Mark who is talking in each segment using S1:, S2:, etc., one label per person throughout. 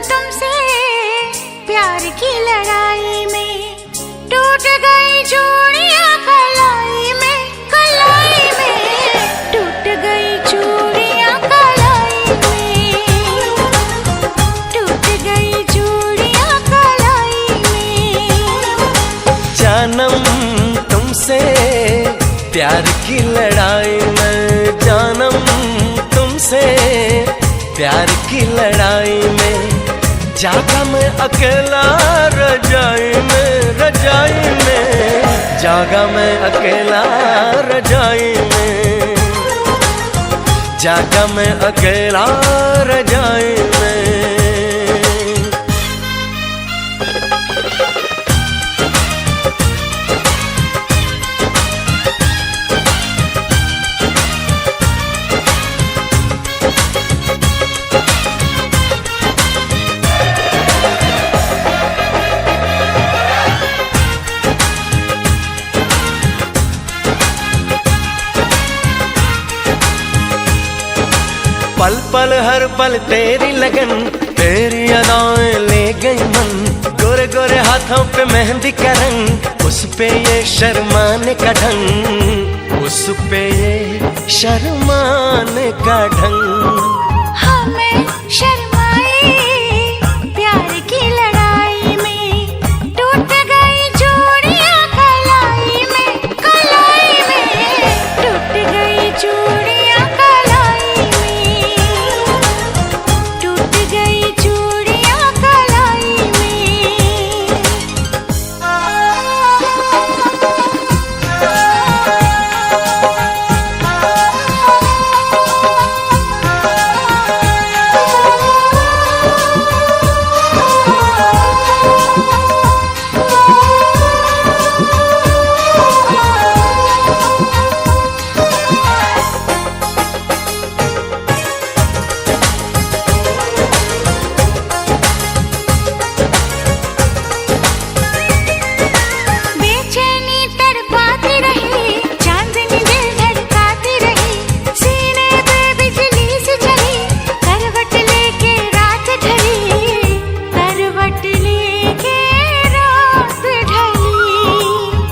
S1: तुमसे प्यार की लड़ाई में टूट गई चूड़ियां कलाई में, कलाई में टूट गई चूड़ियां कलाई में, टूट गई चूड़ियां कलाई में।
S2: जानम तुमसे प्यार की लड़ाई में, जानम तुमसे प्यार की लड़ाई में, जागा मैं अकेला रजाई में, रजाई में जागा मैं अकेला रजाई में, जागा मैं अकेला रजाई में। पल पल हर पल तेरी लगन, तेरी अदाएं ले गई मन, गोरे गोरे हाथों पे मेहंदी का रंग, उस पे ये शर्माने का ढंग, उस पे ये शर्माने का ढंग।
S1: हमें शर्माए प्यार की लड़ाई में, टूट गई चूड़ियां कलाई में, कलाई में टूट गई चूड़ियां कलाई में, टूट गई चूड़ियां कलाई में।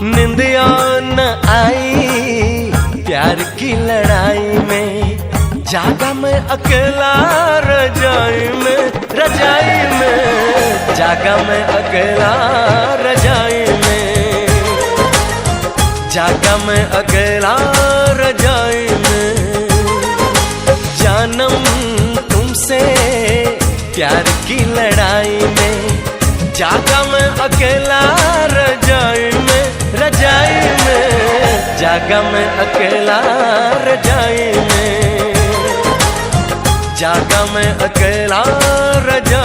S2: निंदिया न आई प्यार की लड़ाई में, जागा मैं अकेला रजाई में, रजाई में जागा मैं अकेला रजाई में, जागा मैं अकेला रजाई में। जानम तुमसे प्यार की लड़ाई में, जागा मैं अकेला रजाई में, रजाई में जागा मैं अकेला रजाई में, जागा मैं अकेला रजाई